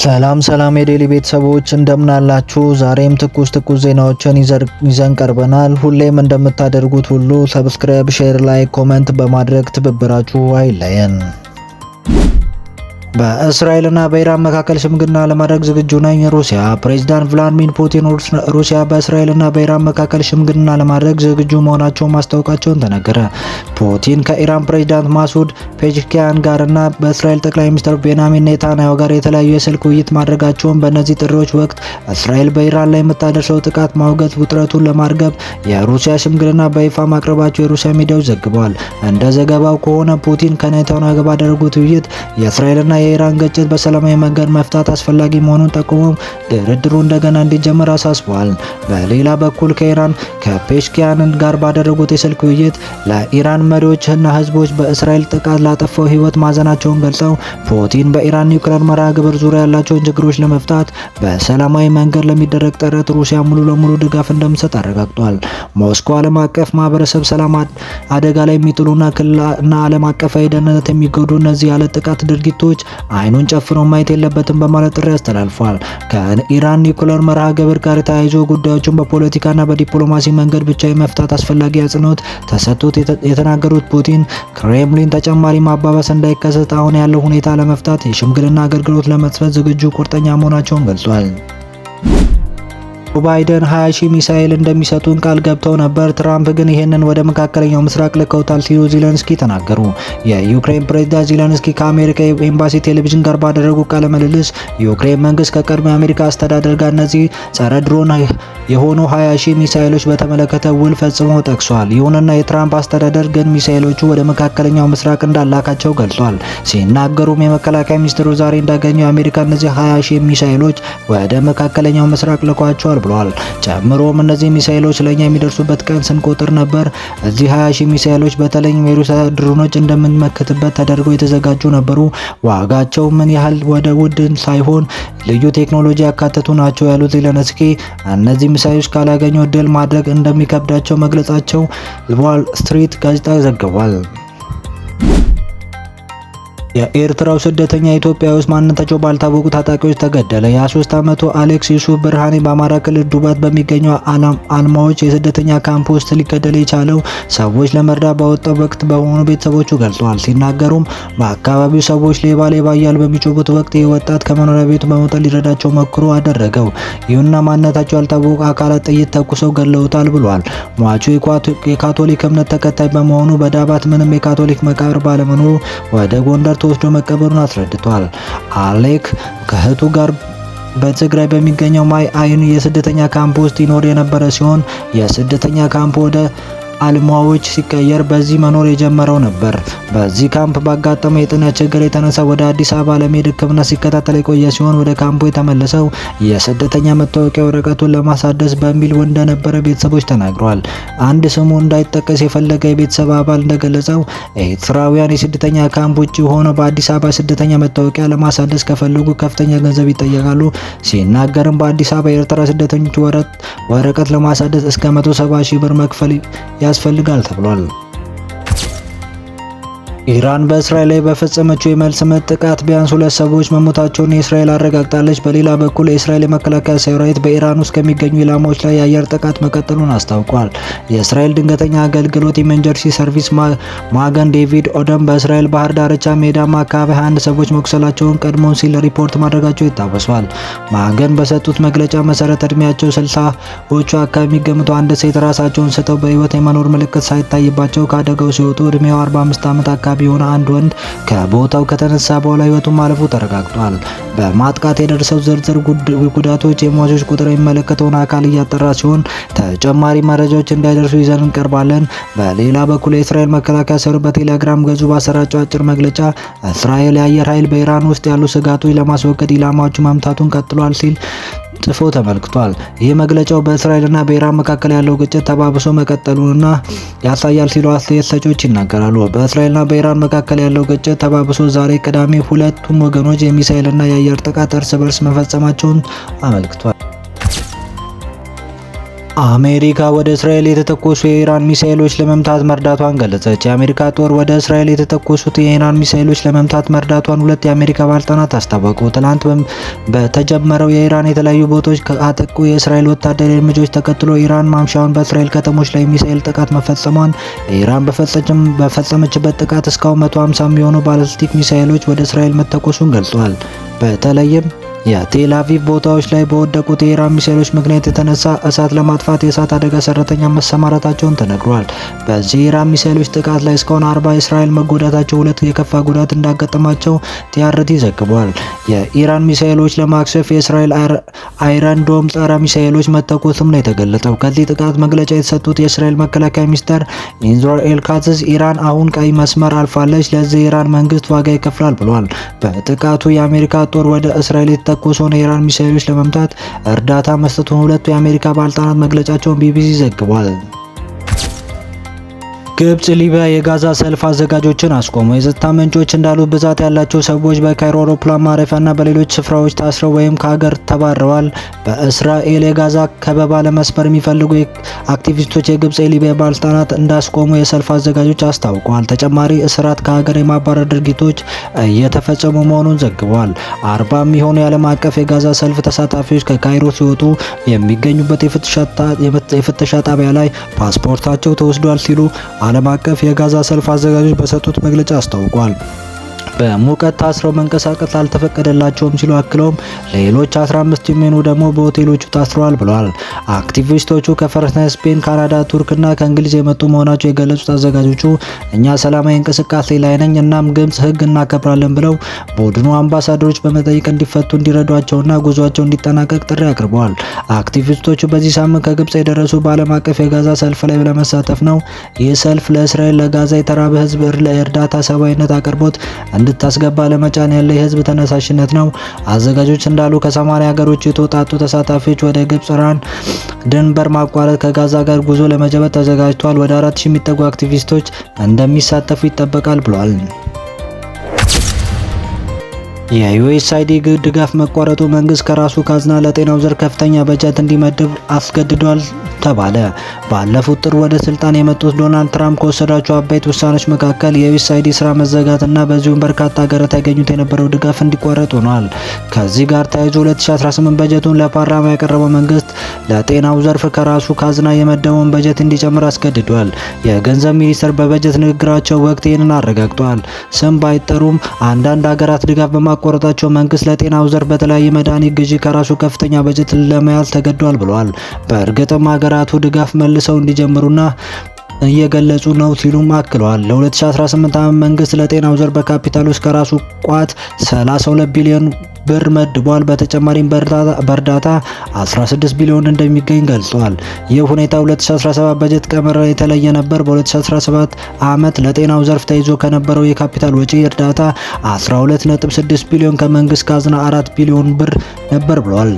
ሰላም ሰላም የዴሊ ቤተሰቦች እንደምን አላችሁ? ዛሬም ትኩስ ዜናዎችን ይዘን ቀርበናል። ሁሌም እንደምታደርጉት ሁሉ ሰብስክራይብ፣ ሼር፣ ላይክ፣ ኮሜንት በማድረግ ትብብራችሁ አይለየን። በእስራኤልና በኢራን መካከል ሽምግልና ለማድረግ ዝግጁ ነኝ። ሩሲያ ፕሬዝዳንት ቭላድሚር ፑቲን ሩሲያ በእስራኤልና በኢራን መካከል ሽምግልና ለማድረግ ዝግጁ መሆናቸውን ማስታወቃቸውን ተነገረ። ፑቲን ከኢራን ፕሬዝዳንት ማሱድ ፔዜሽኪያን ጋርና በእስራኤል ጠቅላይ ሚኒስትር ቤንያሚን ኔታንያሁ ጋር የተለያዩ የስልክ ውይይት ማድረጋቸውን፣ በእነዚህ ጥሪዎች ወቅት እስራኤል በኢራን ላይ የምታደርሰው ጥቃት ማውገዝ ውጥረቱን ለማርገብ የሩሲያ ሽምግልና በይፋ ማቅረባቸው የሩሲያ ሚዲያዎች ዘግበዋል። እንደ ዘገባው ከሆነ ፑቲን ከኔታንያሁ ጋር ባደረጉት ውይይት የእስራኤልና የኢራን ግጭት በሰላማዊ መንገድ መፍታት አስፈላጊ መሆኑን ጠቁመው ድርድሩ እንደገና እንዲጀመር አሳስበዋል። በሌላ በኩል ከኢራን ከፔዜሽኪያን ጋር ባደረጉት የስልክ ውይይት ለኢራን መሪዎችና ሕዝቦች በእስራኤል ጥቃት ላጠፋው ሕይወት ማዘናቸውን ገልጸው ፑቲን በኢራን ኒውክሌር መርሃ ግብር ዙሪያ ያላቸውን ችግሮች ለመፍታት በሰላማዊ መንገድ ለሚደረግ ጥረት ሩሲያ ሙሉ ለሙሉ ድጋፍ እንደምትሰጥ አረጋግጧል። ሞስኮ ዓለም አቀፍ ማህበረሰብ ሰላም አደጋ ላይ የሚጥሉና ክልልና ዓለም አቀፋዊ ደህንነት የሚጎዱ እነዚህ ያለ ጥቃት ድርጊቶች አይኑን ጨፍኖ ማየት የለበትም በማለት ጥሪ አስተላልፏል። ከኢራን ኒውክሌር መርሃ ግብር ጋር ተያይዞ ጉዳዮችን በፖለቲካና በዲፕሎማሲ መንገድ ብቻ የመፍታት አስፈላጊ አጽንኦት ተሰጥቶት የተናገሩት ፑቲን ክሬምሊን ተጨማሪ ማባባስ እንዳይከሰት አሁን ያለው ሁኔታ ለመፍታት የሽምግልና አገልግሎት ለመስጠት ዝግጁ ቁርጠኛ መሆናቸውን ገልጿል። ባይደን 20,000 ሚሳኤል እንደሚሰጡን ቃል ገብተው ነበር። ትራምፕ ግን ይህንን ወደ መካከለኛው ምስራቅ ልከውታል ሲሉ ዜሌንስኪ ተናገሩ። የዩክሬን ፕሬዝዳንት ዜሌንስኪ ከአሜሪካ ኤምባሲ ቴሌቪዥን ጋር ባደረጉ ቃለ ምልልስ የዩክሬን መንግስት ከቀድሞ የአሜሪካ አስተዳደር ጋር እነዚህ ጸረ ድሮን የሆኑ 20,000 ሚሳኤሎች በተመለከተ ውል ፈጽመው ጠቅሷል። ይሁንና የትራምፕ አስተዳደር ግን ሚሳኤሎቹ ወደ መካከለኛው ምስራቅ እንዳላካቸው ገልጿል። ሲናገሩም የመከላከያ ሚኒስትሩ ዛሬ እንዳገኙ የአሜሪካ እነዚህ 20,000 ሚሳኤሎች ወደ መካከለኛው ምስራቅ ልኳቸዋል ብሏል። ጨምሮም እነዚህ ሚሳኤሎች ለኛ የሚደርሱበት ቀን ስንቆጥር ነበር። እዚህ 20,000 ሚሳኤሎች በተለይም የሩሲያ ድሮኖች እንደምንመክትበት ተደርገው የተዘጋጁ ነበሩ። ዋጋቸው ምን ያህል ወደ ውድን ሳይሆን ልዩ ቴክኖሎጂ ያካተቱ ናቸው ያሉት ዜሌንስኪ እነዚህ ሚሳኤሎች ካላገኙ ድል ማድረግ እንደሚከብዳቸው መግለጻቸው ዋል ስትሪት ጋዜጣ ዘግቧል። የኤርትራው ስደተኛ ኢትዮጵያ ውስጥ ማንነታቸው ባልታወቁ ታጣቂዎች ተገደለ። የ23 ዓመቱ አሌክስ ዩሱፍ ብርሃኔ በአማራ ክልል ዱባት በሚገኘው አልማዎች የስደተኛ ካምፕ ውስጥ ሊገደል የቻለው ሰዎች ለመርዳት በወጣው ወቅት በመሆኑ ቤተሰቦቹ ገልጸዋል። ሲናገሩም በአካባቢው ሰዎች ሌባ ሌባ እያሉ በሚጮቡት ወቅት ይህ ወጣት ከመኖሪያ ቤቱ በመውጣት ሊረዳቸው ሞክሮ አደረገው። ይሁንና ማንነታቸው ያልታወቁ አካላት ጥይት ተኩሰው ገለውታል ብሏል። ሟቹ የካቶሊክ እምነት ተከታይ በመሆኑ በዳባት ምንም የካቶሊክ መቃብር ባለመኖሩ ወደ ጎንደር ተወስዶ መቀበሩን አስረድቷል። አሌክ ከእህቱ ጋር በትግራይ በሚገኘው ማይ አይን የስደተኛ ካምፕ ውስጥ ይኖር የነበረ ሲሆን የስደተኛ ካምፕ ወደ አልማዎች ሲቀየር በዚህ መኖር የጀመረው ነበር። በዚህ ካምፕ ባጋጠመው የጤና ችግር የተነሳ ወደ አዲስ አበባ ለመሄድ ሕክምና ሲከታተል የቆየ ሲሆን ወደ ካምፑ የተመለሰው የስደተኛ መታወቂያ ወረቀቱን ለማሳደስ በሚል እንደነበረ ቤተሰቦች ተናግረዋል። አንድ ስሙ እንዳይጠቀስ የፈለገ የቤተሰብ አባል እንደገለጸው ኤርትራውያን የስደተኛ ካምፕ ውጭ ሆነው በአዲስ አበባ ስደተኛ መታወቂያ ለማሳደስ ከፈለጉ ከፍተኛ ገንዘብ ይጠየቃሉ። ሲናገርም በአዲስ አበባ የኤርትራ ስደተኞች ወረቀት ለማሳደስ እስከ 170,000 ብር መክፈል ያስፈልጋል ተብሏል። ኢራን በእስራኤል ላይ በፈጸመችው የመልስ ምት ጥቃት ቢያንስ 2 ሰዎች መሞታቸውን እስራኤል አረጋግጣለች። በሌላ በኩል የእስራኤል የመከላከያ ሰራዊት በኢራን ውስጥ ከሚገኙ ኢላማዎች ላይ የአየር ጥቃት መቀጠሉን አስታውቋል። የእስራኤል ድንገተኛ አገልግሎት ኢመርጀንሲ ሰርቪስ ማገን ዴቪድ ኦደም በእስራኤል ባህር ዳርቻ ሜዳማ አካባቢ 21 ሰዎች መቁሰላቸውን ቀድሞውን ሲል ሪፖርት ማድረጋቸው ይታወሳል። ማገን በሰጡት መግለጫ መሰረት እድሜያቸው 60ዎቹ አካባቢ የሚገምቱ አንድ ሴት ራሳቸውን ስተው በህይወት የመኖር ምልክት ሳይታይባቸው ከአደጋው ሲወጡ እድሜው 45 ዓመት አካባቢ የሆነ አንድ ወንድ ከቦታው ከተነሳ በኋላ ህይወቱ ማለፉ ተረጋግጧል። በማጥቃት የደረሰው ዝርዝር ጉዳቶች የሟቾች ቁጥር የሚመለከተውን አካል እያጠራ ሲሆን ተጨማሪ መረጃዎች እንዳይደርሱ ይዘን እንቀርባለን። በሌላ በኩል የእስራኤል መከላከያ ሰራዊት በቴሌግራም ገጹ ባሰራጨው አጭር መግለጫ እስራኤል የአየር ኃይል በኢራን ውስጥ ያሉ ስጋቶች ለማስወገድ ኢላማዎቹ መምታቱን ቀጥሏል ሲል ጽፎ ተመልክቷል። ይህ መግለጫው በእስራኤልና በኢራን መካከል ያለው ግጭት ተባብሶ መቀጠሉንና ያሳያል ሲሉ አስተያየት ሰጪዎች ይናገራሉ። በእስራኤልና በኢራን መካከል ያለው ግጭት ተባብሶ ዛሬ ቅዳሜ ሁለቱም ወገኖች የሚሳኤልና የአየር ጥቃት እርስ በርስ መፈጸማቸውን አመልክቷል። አሜሪካ ወደ እስራኤል የተተኮሱ የኢራን ሚሳኤሎች ለመምታት መርዳቷን ገለጸች። የአሜሪካ ጦር ወደ እስራኤል የተተኮሱት የኢራን ሚሳኤሎች ለመምታት መርዳቷን ሁለት የአሜሪካ ባለስልጣናት አስታወቁ። ትላንት በተጀመረው የኢራን የተለያዩ ቦታዎች ካጠቁ የእስራኤል ወታደራዊ እርምጃዎች ተከትሎ ኢራን ማምሻውን በእስራኤል ከተሞች ላይ ሚሳኤል ጥቃት መፈጸሟን፣ ኢራን በፈጸመችበት ጥቃት እስካሁን 150 የሚሆኑ ባሊስቲክ ሚሳኤሎች ወደ እስራኤል መተኮሱን ገልጿል። በተለይም የቴል አቪቭ ቦታዎች ላይ በወደቁት የኢራን ሚሳኤሎች ምክንያት የተነሳ እሳት ለማጥፋት የእሳት አደጋ ሰራተኛ መሰማራታቸውን ተነግሯል። በዚህ የኢራን ሚሳኤሎች ጥቃት ላይ እስካሁን 40 እስራኤል መጎዳታቸው፣ ሁለት የከፋ ጉዳት እንዳጋጠማቸው ቲአርቲ ዘግቧል። የኢራን ሚሳኤሎች ለማክሸፍ የእስራኤል አይረን ዶም ጸረ ሚሳኤሎች መተኮስም ነው የተገለጸው። ከዚህ ጥቃት መግለጫ የተሰጡት የእስራኤል መከላከያ ሚኒስትር ኢዝራኤል ካትዝ ኢራን አሁን ቀይ መስመር አልፋለች፣ ለዚህ የኢራን መንግስት ዋጋ ይከፍላል ብሏል። በጥቃቱ የአሜሪካ ጦር ወደ እስራኤል የተተኮሰውን የኢራን ሚሳኤሎች ለመምታት እርዳታ መስጠቱን ሁለቱ የአሜሪካ ባለስልጣናት መግለጫቸውን ቢቢሲ ዘግቧል። ግብጽ ሊቢያ የጋዛ ሰልፍ አዘጋጆችን አስቆሙ። የጸጥታ ምንጮች እንዳሉት ብዛት ያላቸው ሰዎች በካይሮ አውሮፕላን ማረፊያና በሌሎች ስፍራዎች ታስረው ወይም ከሀገር ተባረዋል። በእስራኤል የጋዛ ከበባ ለመስበር የሚፈልጉ አክቲቪስቶች የግብጽ የሊቢያ ባለስልጣናት እንዳስቆሙ የሰልፍ አዘጋጆች አስታውቀዋል። ተጨማሪ እስራት፣ ከሀገር የማባረር ድርጊቶች እየተፈጸሙ መሆኑን ዘግበዋል። 40 የሚሆኑ የዓለም አቀፍ የጋዛ ሰልፍ ተሳታፊዎች ከካይሮ ሲወጡ የሚገኙበት የፍተሻ ጣቢያ ላይ ፓስፖርታቸው ተወስዷል ሲሉ ዓለም አቀፍ የጋዛ ሰልፍ አዘጋጆች በሰጡት መግለጫ አስታውቋል። በሙቀት ታስረው መንቀሳቀስ አልተፈቀደላቸውም ሲሉ አክለውም ሌሎች 15 የሚሆኑ ደግሞ በሆቴሎቹ ታስረዋል ብለዋል። አክቲቪስቶቹ ከፈረንሳይ፣ ስፔን፣ ካናዳ፣ ቱርክና ከእንግሊዝ የመጡ መሆናቸው የገለጹት አዘጋጆቹ እኛ ሰላማዊ እንቅስቃሴ ላይ ነኝ፣ እናም ግብጽ ሕግ እናከብራለን ብለው ቡድኑ አምባሳደሮች በመጠየቅ እንዲፈቱ እንዲረዷቸውና ጉዟቸው እንዲጠናቀቅ ጥሪ አቅርበዋል። አክቲቪስቶቹ በዚህ ሳምንት ከግብጽ የደረሱ በዓለም አቀፍ የጋዛ ሰልፍ ላይ ለመሳተፍ ነው። ይህ ሰልፍ ለእስራኤል ለጋዛ የተራበ ሕዝብ ለእርዳታ ሰብአዊነት አቅርቦት እንድታስገባ ለመጫን ያለ የህዝብ ተነሳሽነት ነው። አዘጋጆች እንዳሉ ከ80 ሀገሮች የተውጣጡ ተሳታፊዎች ወደ ግብጽ ራን ድንበር ማቋረጥ ከጋዛ ጋር ጉዞ ለመጀመር ተዘጋጅተዋል። ወደ 4000 የሚጠጉ አክቲቪስቶች እንደሚሳተፉ ይጠበቃል ብሏል። የዩኤስአይዲ ድጋፍ መቋረጡ መንግስት ከራሱ ካዝና ለጤናው ዘርፍ ከፍተኛ በጀት እንዲመድብ አስገድዷል ተባለ። ባለፉት ጥር ወደ ስልጣን የመጡት ዶናልድ ትራምፕ ከወሰዳቸው አበይት ውሳኔዎች መካከል የዩኤስአይዲ ስራ መዘጋትና በዚሁም በርካታ ሀገራት ያገኙት የነበረው ድጋፍ እንዲቋረጥ ሆኗል። ከዚህ ጋር ተያይዞ 2018 በጀቱን ለፓርላማ ያቀረበው መንግስት ለጤናው ዘርፍ ከራሱ ካዝና የመደበውን በጀት እንዲጨምር አስገድዷል። የገንዘብ ሚኒስቴር በበጀት ንግግራቸው ወቅት ይህንን አረጋግጧል። ስም ባይጠሩም አንዳንድ ሀገራት ድጋፍ በማቋረጣቸው መንግስት ለጤናው ዘርፍ በተለያየ መድኃኒት ግዢ ከራሱ ከፍተኛ በጀት ለመያዝ ተገዷል ብለዋል። በእርግጥም ሀገራቱ ድጋፍ መልሰው እንዲጀምሩና እየገለጹ ነው ሲሉም አክለዋል። ለ2018 ዓመት መንግስት ለጤናው ዘርፍ በካፒታል ውስጥ ከራሱ ቋት 32 ቢሊዮን ብር መድቧል። በተጨማሪም በእርዳታ 16 ቢሊዮን እንደሚገኝ ገልጿል። ይህ ሁኔታ 2017 በጀት ቀመር የተለየ ነበር። በ2017 ዓመት ለጤናው ዘርፍ ተይዞ ከነበረው የካፒታል ወጪ እርዳታ 12.6 ቢሊዮን ከመንግስት ካዝና 4 ቢሊዮን ብር ነበር ብሏል።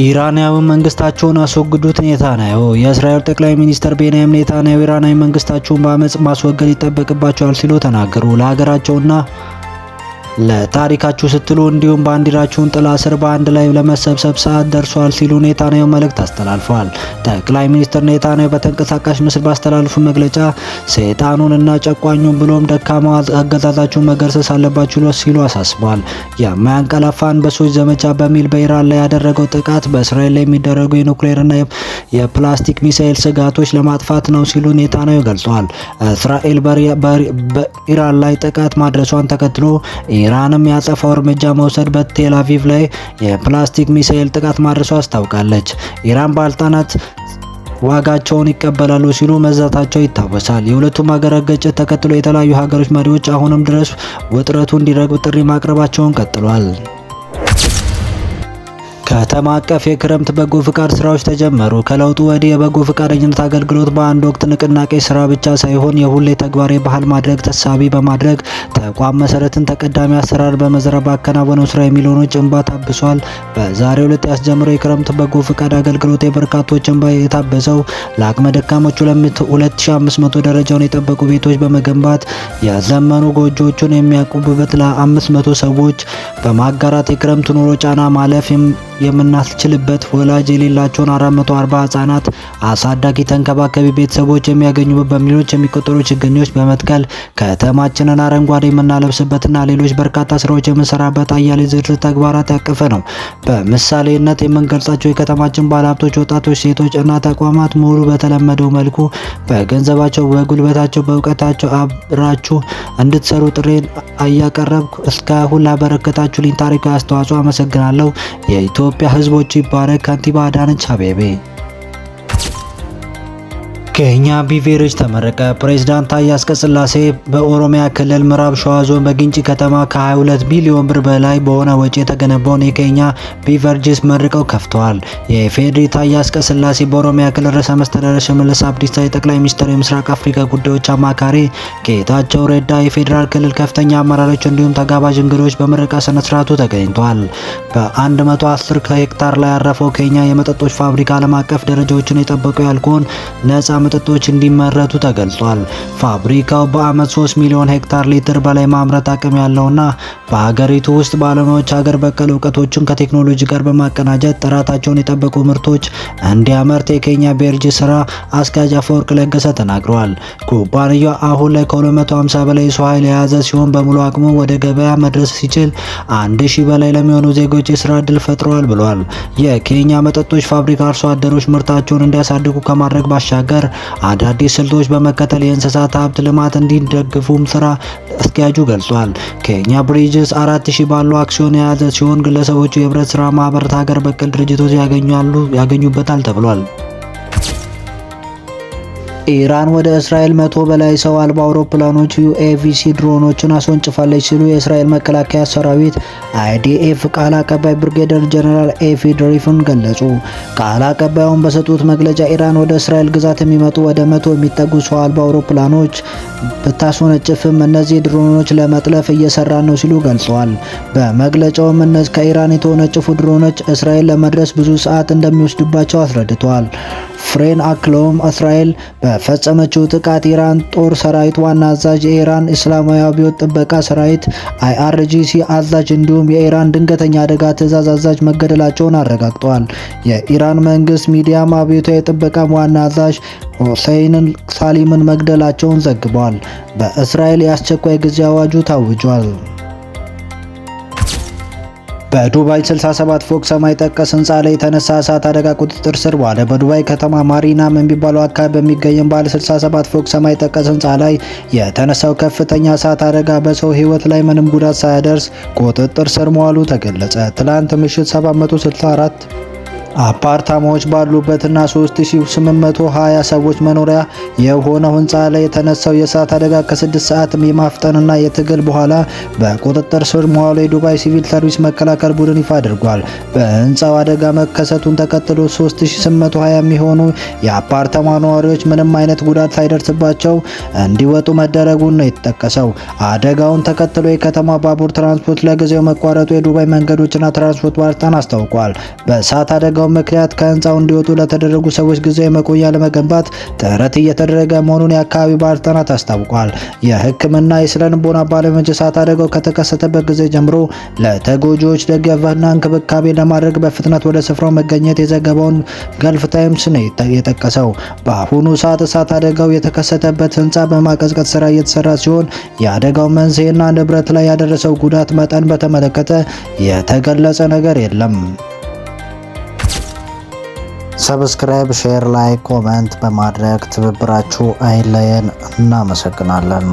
ኢራናዊ መንግስታቸውን አስወግዱት ኔታንያሁ። የእስራኤል ጠቅላይ ሚኒስትር ቤንያሚን ኔታንያሁ ኢራናዊ መንግስታቸውን በአመጽ ማስወገድ ይጠበቅባቸዋል ሲሉ ተናገሩ። ለሀገራቸውና ለታሪካችሁ ስትሉ እንዲሁም ባንዲራችሁን ጥላ ስር በአንድ ላይ ለመሰብሰብ ሰዓት ደርሷል ሲሉ ኔታንያሁ መልእክት አስተላልፈዋል። ጠቅላይ ሚኒስትር ኔታንያሁ በተንቀሳቃሽ ምስል ባስተላለፉ መግለጫ ሰይጣኑን እና ጨቋኙን ብሎም ደካማ አገዛዛችሁን መገርሰስ አለባችሁ ሲሉ አሳስበዋል። የማያንቀላፋ አንበሶች ዘመቻ በሚል በኢራን ላይ ያደረገው ጥቃት በእስራኤል ላይ የሚደረጉ የኑክሌርና የፕላስቲክ ሚሳኤል ስጋቶች ለማጥፋት ነው ሲሉ ኔታንያሁ ገልጸዋል። እስራኤል በኢራን ላይ ጥቃት ማድረሷን ተከትሎ ኢራንም ያጸፋው እርምጃ መውሰድ በቴል አቪቭ ላይ የፕላስቲክ ሚሳኤል ጥቃት ማድረሷ አስታውቃለች። ኢራን ባለስልጣናት ዋጋቸውን ይቀበላሉ ሲሉ መዛታቸው ይታወሳል። የሁለቱም ሀገራት ግጭት ተከትሎ የተለያዩ ሀገሮች መሪዎች አሁንም ድረስ ውጥረቱ እንዲረግብ ጥሪ ማቅረባቸውን ቀጥሏል። ከተማ አቀፍ የክረምት በጎ ፍቃድ ስራዎች ተጀመሩ። ከለውጡ ወዲህ የበጎ ፈቃደኝነት አገልግሎት በአንድ ወቅት ንቅናቄ ስራ ብቻ ሳይሆን የሁሌ ተግባር ባህል ማድረግ ታሳቢ በማድረግ ተቋም መሰረትን ተቀዳሚ አሰራር በመዝራት ባከናወነው ስራ የሚሊዮኖች እንባ ታብሷል። በዛሬው ዕለት ያስጀመረው የክረምት በጎ ፍቃድ አገልግሎት የበርካቶች እንባ የታበሰው ለአቅመ ደካሞች 2500 ደረጃውን የጠበቁ ቤቶች በመገንባት የዘመኑ ጎጆዎችን የሚያቆቡበት ለ500 ሰዎች በማጋራት የክረምት ኑሮ ጫና ማለፍ የምናስችልበት ወላጅ የሌላቸውን 440 ህጻናት አሳዳጊ ተንከባካቢ ቤተሰቦች የሚያገኙበት በሚሊዮኖች የሚቆጠሩ ችግኞች በመትከል ከተማችንን አረንጓዴ የምናለብስበትና ሌሎች በርካታ ስራዎች የምንሰራበት አያሌ ዝርዝር ተግባራት ያቀፈ ነው። በምሳሌነት የምንገልጻቸው የከተማችን ባለሀብቶች፣ ወጣቶች፣ ሴቶች እና ተቋማት ሙሉ በተለመደው መልኩ በገንዘባቸው፣ በጉልበታቸው፣ በእውቀታቸው አብራችሁ እንድትሰሩ ጥሬን እያቀረብኩ እስካሁን ላበረከታችሁልኝ ታሪካዊ አስተዋጽኦ አመሰግናለሁ። የኢትዮጵያ ህዝቦች ይባረክ። ከንቲባ አዳነች አቤቤ። ኬኛ ቢቬሬጅ ተመረቀ። ፕሬዝዳንት ታዬ አጽቀሥላሴ በኦሮሚያ ክልል ምዕራብ ሸዋ ዞን በግንጪ ከተማ ከ22 ቢሊዮን ብር በላይ በሆነ ወጪ የተገነባውን የኬኛ ቢቨሬጅስ መርቀው ከፍተዋል። የኢፌዴሪ ታዬ አጽቀሥላሴ በኦሮሚያ ክልል ርዕሰ መስተዳድር ሽመልስ አብዲሳ፣ የጠቅላይ ሚኒስትሩ የምስራቅ አፍሪካ ጉዳዮች አማካሪ ጌታቸው ረዳ፣ የፌዴራል ክልል ከፍተኛ አመራሮች እንዲሁም ተጋባዥ እንግዶች በምረቃ ስነ ስርዓቱ ተገኝተዋል። በ110 ሄክታር ላይ ያረፈው ኬኛ የመጠጦች ፋብሪካ ዓለም አቀፍ ደረጃዎችን የጠበቁ የአልኮል ነጻ መጠጦች እንዲመረቱ ተገልጿል። ፋብሪካው በአመት 3 ሚሊዮን ሄክታር ሊትር በላይ ማምረት አቅም ያለውና በሀገሪቱ ውስጥ ባለሙያዎች ሀገር በቀል እውቀቶችን ከቴክኖሎጂ ጋር በማቀናጀት ጥራታቸውን የጠበቁ ምርቶች እንዲያመርት የኬኛ ቢቨሬጅ ስራ አስኪያጅ አፈወርቅ ለገሰ ተናግረዋል። ኩባንያው አሁን ላይ ከ250 በላይ የሰው ኃይል የያዘ ሲሆን በሙሉ አቅሙ ወደ ገበያ መድረስ ሲችል 1000 በላይ ለሚሆኑ ዜጎች የስራ እድል ፈጥረዋል ብሏል። የኬኛ መጠጦች ፋብሪካ አርሶ አደሮች ምርታቸውን እንዲያሳድጉ ከማድረግ ባሻገር አዳዲስ ስልቶች በመከተል የእንስሳት ሀብት ልማት እንዲደግፉም ስራ አስኪያጁ ገልጿል። ኬኛ ቢቨሬጅስ 4000 ባሉ አክሲዮን የያዘ ሲሆን ግለሰቦቹ፣ የህብረት ስራ ማህበራት፣ ሀገር በቀል ድርጅቶች ያገኙበታል ተብሏል። ኢራን ወደ እስራኤል 100 በላይ ሰው አልባ አውሮፕላኖች UAVs ድሮኖችን አስወንጭፋለች ሲሉ የእስራኤል መከላከያ ሰራዊት IDF ቃል አቀባይ ብርጌደር ጀነራል ኤፊ ድሪፍን ገለጹ። ቃል አቀባዩን በሰጡት መግለጫ ኢራን ወደ እስራኤል ግዛት የሚመጡ ወደ 100 የሚጠጉ ሰው አልባ አውሮፕላኖች ብታስወነጭፍም እነዚህ ድሮኖች ለመጥለፍ እየሰራን ነው ሲሉ ገልጸዋል። በመግለጫውም እነዚህ ከኢራን የተወነጨፉ ድሮኖች እስራኤል ለመድረስ ብዙ ሰዓት እንደሚወስድባቸው አስረድተዋል። ፍሬን አክለውም እስራኤል በፈጸመችው ጥቃት ኢራን ጦር ሰራዊት ዋና አዛዥ፣ የኢራን እስላማዊ አብዮት ጥበቃ ሰራዊት IRGC አዛዥ እንዲሁም የኢራን ድንገተኛ አደጋ ትዕዛዝ አዛዥ መገደላቸውን አረጋግጠዋል። የኢራን መንግስት ሚዲያም አብዮታዊ ጥበቃ ዋና አዛዥ ሁሴይን ሳሊምን መግደላቸውን ዘግቧል። በእስራኤል የአስቸኳይ ጊዜ አዋጁ ታውጇል። በዱባይ 67 ፎቅ ሰማይ ጠቀስ ህንፃ ላይ የተነሳ እሳት አደጋ ቁጥጥር ስር ዋለ። በዱባይ ከተማ ማሪናም በሚባለው አካባቢ በሚገኝ ባለ 67 ፎቅ ሰማይ ጠቀስ ህንፃ ላይ የተነሳው ከፍተኛ እሳት አደጋ በሰው ህይወት ላይ ምንም ጉዳት ሳያደርስ ቁጥጥር ስር መዋሉ ተገለጸ። ትላንት ምሽት 764 አፓርታማዎች ባሉበትና 3820 ሰዎች መኖሪያ የሆነው ህንፃ ላይ የተነሳው የእሳት አደጋ ከ6 ሰዓት የማፍጠንና የትግል በኋላ በቁጥጥር ስር መዋሉ የዱባይ ሲቪል ሰርቪስ መከላከል ቡድን ይፋ አድርጓል። በህንፃው አደጋ መከሰቱን ተከትሎ 3820 የሚሆኑ የአፓርታማ ነዋሪዎች ምንም አይነት ጉዳት ሳይደርስባቸው እንዲወጡ መደረጉን ነው የተጠቀሰው። አደጋውን ተከትሎ የከተማ ባቡር ትራንስፖርት ለጊዜው መቋረጡ የዱባይ መንገዶችና ትራንስፖርት ባለስልጣን አስታውቋል። በእሳት አደጋው ምክንያት ከህንፃው እንዲወጡ ለተደረጉ ሰዎች ጊዜያዊ መቆያ ለመገንባት ጥረት እየተደረገ መሆኑን የአካባቢው ባለስልጣናት አስታውቋል። የሕክምና የስነ-ልቦና ባለሙያዎች እሳት አደጋው ከተከሰተበት ጊዜ ጀምሮ ለተጎጂዎች ድጋፍና እንክብካቤ ለማድረግ በፍጥነት ወደ ስፍራው መገኘት የዘገበውን ገልፍ ታይምስ ነው የጠቀሰው። በአሁኑ ሰዓት እሳት አደጋው የተከሰተበት ህንፃ በማቀዝቀዝ ስራ እየተሰራ ሲሆን የአደጋው መንስኤና ንብረት ላይ ያደረሰው ጉዳት መጠን በተመለከተ የተገለጸ ነገር የለም። ሰብስክራይብ፣ ሼር፣ ላይክ፣ ኮሜንት በማድረግ ትብብራችሁ አይለየን። እናመሰግናለን።